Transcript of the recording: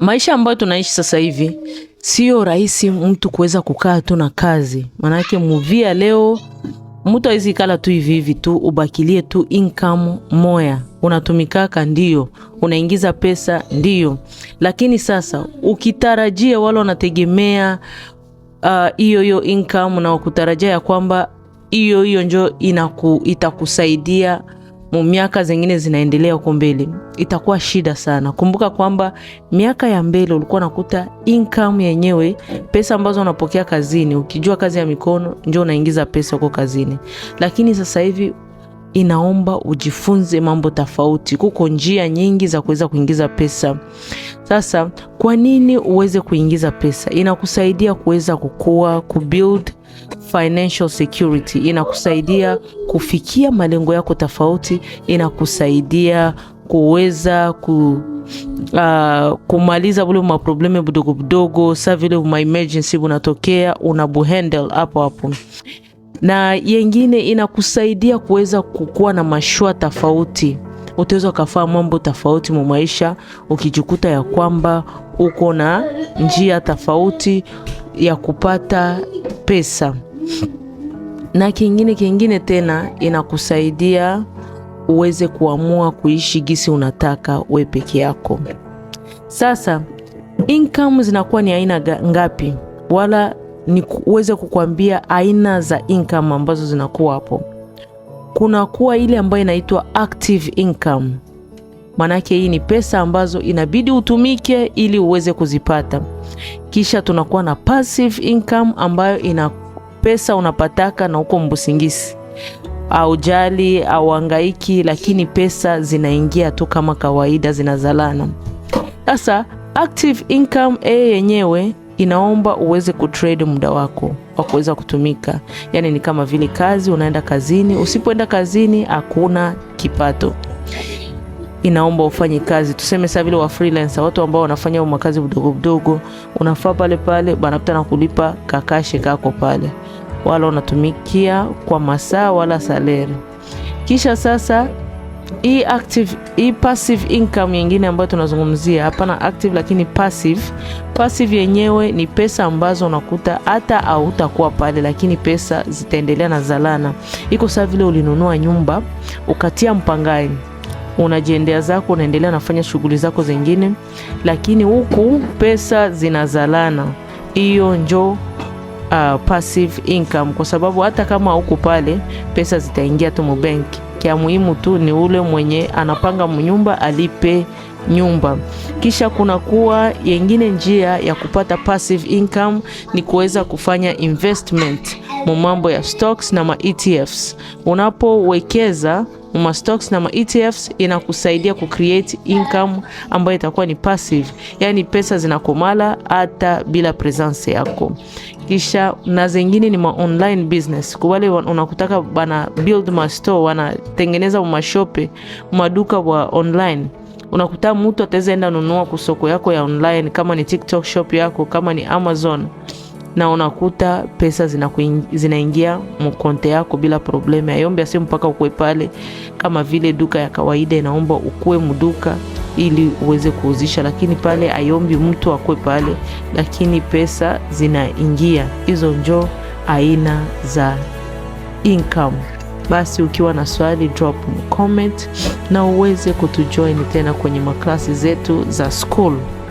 Maisha ambayo tunaishi sasa hivi sio rahisi mtu kuweza kukaa tu na kazi. Manake muvia leo mtu hawezi kala tu hivi hivi tu ubakilie tu income moya. Unatumikaka ndio, unaingiza pesa ndio. Lakini sasa ukitarajia wala unategemea hiyo income na ukutarajia ya kwamba hiyo njo itakusaidia miaka zingine zinaendelea huko mbele, itakuwa shida sana. Kumbuka kwamba miaka ya mbele ulikuwa nakuta income yenyewe, pesa ambazo unapokea kazini, ukijua kazi ya mikono ndio unaingiza pesa huko kazini. Lakini sasa hivi inaomba ujifunze mambo tofauti. Kuko njia nyingi za kuweza kuingiza pesa. Sasa kwa nini uweze kuingiza pesa? Inakusaidia kuweza kukua, kubuild financial security, inakusaidia kufikia malengo yako tofauti, inakusaidia kuweza kumaliza bule maprobleme budogo budogo, sa vile emergency unatokea unabuhandle hapo hapo. Na yengine inakusaidia kuweza kukua na mashua tofauti. Utaweza kufanya mambo tofauti mu maisha ukijikuta ya kwamba uko na njia tofauti ya kupata pesa. Na kingine tena inakusaidia uweze kuamua kuishi gisi unataka we peke yako. Sasa income zinakuwa ni aina ngapi? Wala ni uweze kukwambia aina za income ambazo zinakuwa hapo. Kuna kuwa ile ambayo inaitwa active income. Manake hii ni pesa ambazo inabidi utumike ili uweze kuzipata. Kisha tunakuwa na passive income ambayo ina pesa unapataka na uko mbusingisi, au jali au hangaiki, lakini pesa zinaingia tu kama kawaida, zinazalana. Sasa active income yenyewe inaomba uweze kutrade muda wako wa kuweza kutumika. Yani ni kama vile kazi, unaenda kazini, usipoenda kazini hakuna kipato. Inaomba ufanye kazi, tuseme sasa vile wa freelancer, watu ambao wanafanya makazi budogo budogo, unafaa pale banapata na kulipa kakashe kako pale, wala unatumikia kwa masaa wala salary. Kisha sasa hii passive income nyingine ambayo tunazungumzia, hapana active lakini passive yenyewe ni pesa ambazo unakuta hata hautakuwa pale, lakini pesa zitaendelea na zalana. Iko sawa vile ulinunua nyumba ukatia mpangani, unajiendea zako, unaendelea nafanya shughuli zako zingine, lakini huku pesa zinazalana. Hiyo njo passive income, kwa sababu hata kama huko pale pesa zitaingia tu mbenki. Kia muhimu tu ni ule mwenye anapanga mnyumba alipe nyumba. Kisha kuna kuwa yengine njia ya kupata passive income ni kuweza kufanya investment mu mambo ya stocks na ETFs. Unapowekeza mu stocks na ETFs inakusaidia kucreate income ambayo itakuwa ni passive, yani pesa zinakomala hata bila presence yako. Kisha na zingine ni online business. Kwa wale unakutaka bana build ma store, wanatengeneza mashope, maduka wa online. Unakuta mtu ataweza enda nunua kusoko yako ya online, kama ni TikTok shop yako, kama ni Amazon, na unakuta pesa zinaingia mkonte yako bila problema. Ayombe asimu mpaka ukue pale kama vile duka ya kawaida, inaomba ukue mduka ili uweze kuuzisha, lakini pale ayombi mtu akue pale, lakini pesa zinaingia. Hizo njo aina za income. Basi ukiwa na swali drop comment na uweze kutujoin tena kwenye maklasi zetu za school.